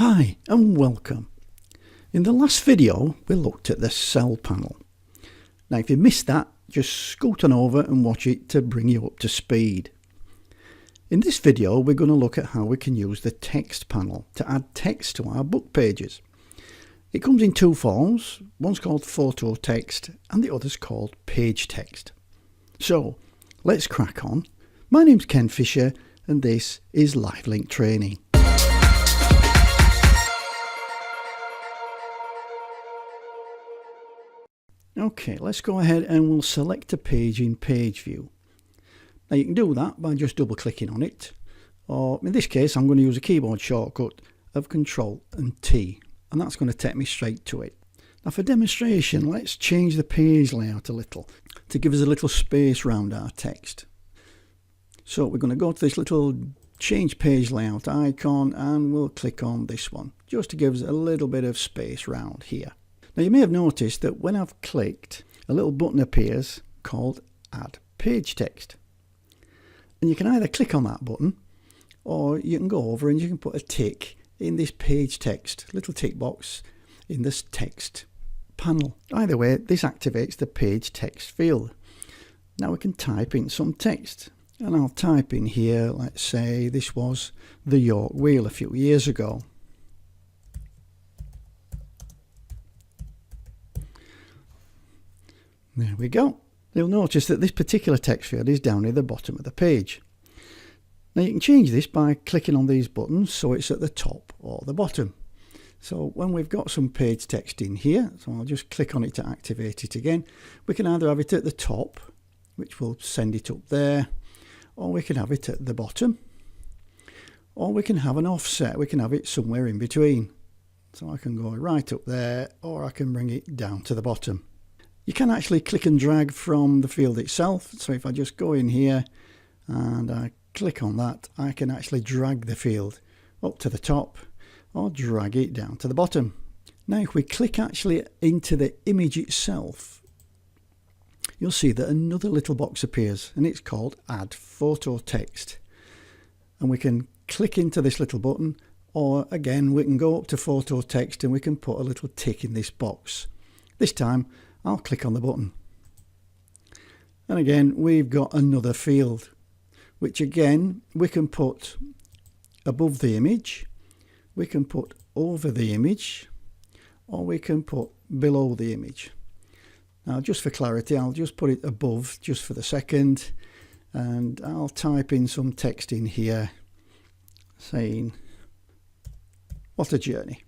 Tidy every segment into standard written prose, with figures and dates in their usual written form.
Hi and welcome. In the last video we looked at the cell panel. Now if you missed that, just scoot on over and watch it to bring you up to speed. In this video we're going to look at how we can use the text panel to add text to our book pages. It comes in two forms, one's called photo text and the other's called page text. So let's crack on. My name's Ken Fisher and this is LiveLink Training. Okay, let's go ahead and we'll select a page in page view. Now you can do that by just double clicking on it, or in this case I'm going to use a keyboard shortcut of Ctrl and T, and that's going to take me straight to it. Now for demonstration, let's change the page layout a little to give us a little space around our text. So we're going to go to this little change page layout icon and we'll click on this one just to give us a little bit of space around here. Now you may have noticed that when I've clicked, a little button appears called Add Page Text. And you can either click on that button or you can go over and you can put a tick in this page text, little tick box in this text panel. Either way, this activates the page text field. Now we can type in some text. And I'll type in here, let's say this was the York Wheel a few years ago. There we go. You'll notice that this particular text field is down near the bottom of the page. Now you can change this by clicking on these buttons so it's at the top or the bottom. So when we've got some page text in here, so I'll just click on it to activate it again, we can either have it at the top, which will send it up there, or we can have it at the bottom, or we can have an offset, we can have it somewhere in between. So I can go right up there, or I can bring it down to the bottom. You can actually click and drag from the field itself. So if I just go in here and I click on that, I can actually drag the field up to the top or drag it down to the bottom. Now if we click actually into the image itself, you'll see that another little box appears and it's called Add Photo Text. And we can click into this little button, or again we can go up to Photo Text and we can put a little tick in this box. This time I'll click on the button. And again, we've got another field, which again, we can put above the image, we can put over the image, or we can put below the image. Now, just for clarity, I'll just put it above just for the second, and I'll type in some text in here saying, "What a journey,"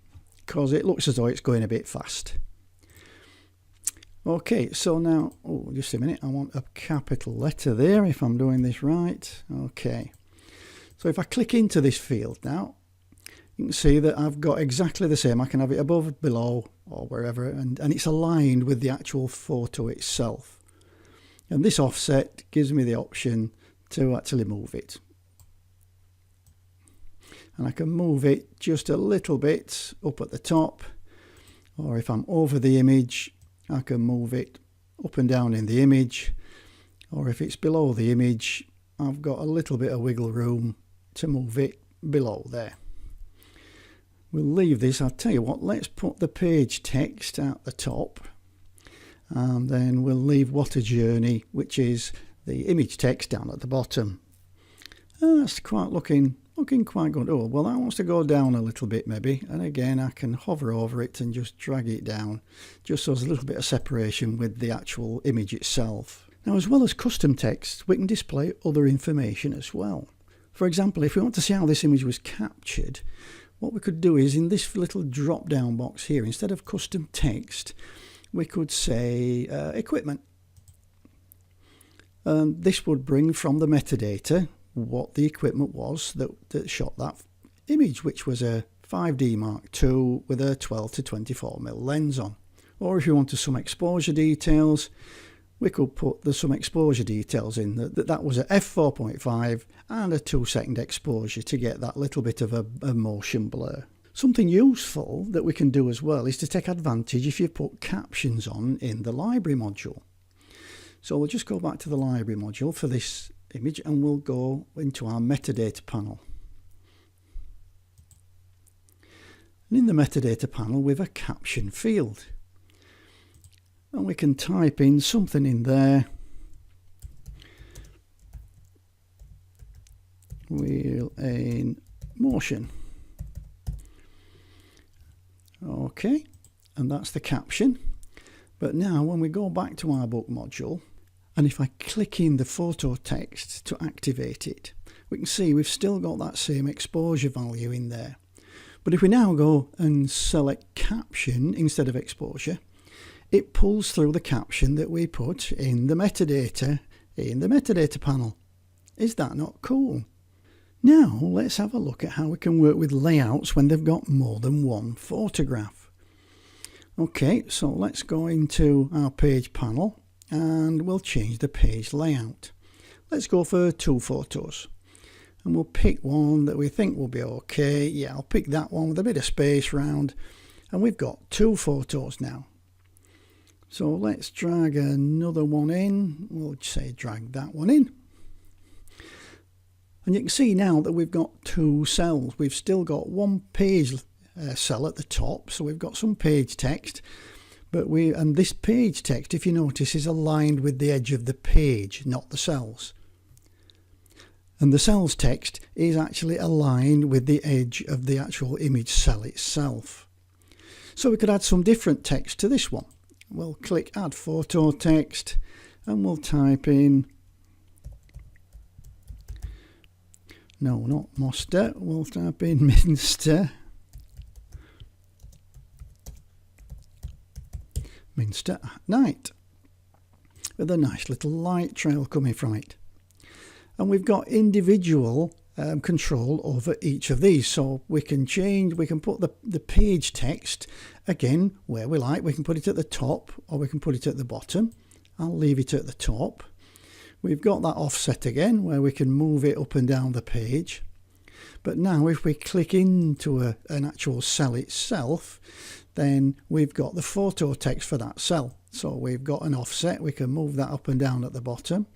because it looks as though it's going a bit fast. Okay, so now, just a minute, I want a capital letter there if I'm doing this right. Okay, so if I click into this field now, you can see that I've got exactly the same. I can have it above, below, or wherever, and it's aligned with the actual photo itself. And this offset gives me the option to actually move it. And I can move it just a little bit up at the top, or if I'm over the image, I can move it up and down in the image, or if it's below the image, I've got a little bit of wiggle room to move it below there. We'll leave this. I'll tell you what, let's put the page text at the top, and then we'll leave "What a Journey," which is the image text, down at the bottom. And that's quite looking quite good. Oh, well, that wants to go down a little bit maybe, and again I can hover over it and just drag it down just so there's a little bit of separation with the actual image itself. Now, as well as custom text, we can display other information as well. For example, if we want to see how this image was captured, what we could do is in this little drop down box here, instead of custom text, we could say equipment, and this would bring from the metadata what the equipment was that shot that image, which was a 5D Mark II with a 12 to 24mm lens on. Or if you wanted some exposure details, we could put some exposure details in, that was a f4.5 and a 2-second exposure to get that little bit of a motion blur. Something useful that we can do as well is to take advantage if you put captions on in the library module. So we'll just go back to the library module for this image and we'll go into our metadata panel. And in the metadata panel we have a caption field. And we can type in something in there. Wheel in motion. Okay, and that's the caption. But now when we go back to our book module, and if I click in the photo text to activate it, we can see we've still got that same exposure value in there. But if we now go and select caption instead of exposure, it pulls through the caption that we put in the metadata panel. Is that not cool? Now let's have a look at how we can work with layouts when they've got more than one photograph. Okay, so let's go into our page panel and we'll change the page layout. Let's go for 2 photos. And we'll pick one that we think will be okay. Yeah, I'll pick that one with a bit of space round. And we've got 2 photos now. So let's drag another one in. We'll say drag that one in. And you can see now that we've got 2 cells. We've still got one page cell at the top. So we've got some page text. And this page text, if you notice, is aligned with the edge of the page, not the cells. And the cells text is actually aligned with the edge of the actual image cell itself. So we could add some different text to this one. We'll click add photo text and we'll type in, no, not Moster, we'll type in Minster. Minster at night, with a nice little light trail coming from it. And we've got individual control over each of these, so we can put the page text again where we like. We can put it at the top or we can put it at the bottom. I'll leave it at the top. We've got that offset again where we can move it up and down the page. But now if we click into an actual cell itself, then we've got the photo text for that cell. So we've got an offset, we can move that up and down at the bottom.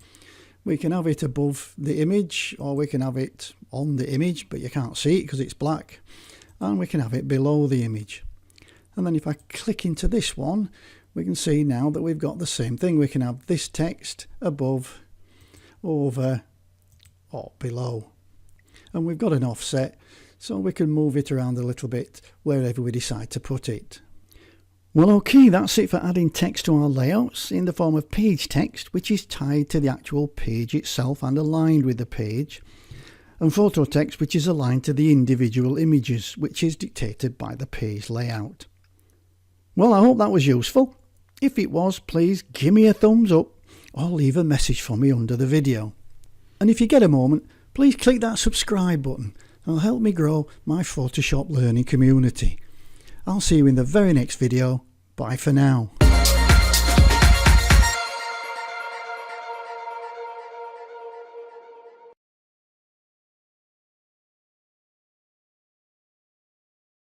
We can have it above the image or we can have it on the image, but you can't see it because it's black. And we can have it below the image. And then if I click into this one, we can see now that we've got the same thing. We can have this text above, over or below. And we've got an offset, so we can move it around a little bit wherever we decide to put it. Well, okay, that's it for adding text to our layouts in the form of page text, which is tied to the actual page itself and aligned with the page, and photo text, which is aligned to the individual images, which is dictated by the page layout. Well, I hope that was useful. If it was, please give me a thumbs up or leave a message for me under the video. And if you get a moment, please click that subscribe button. It'll help me grow my Photoshop learning community. I'll see you in the very next video. Bye for now.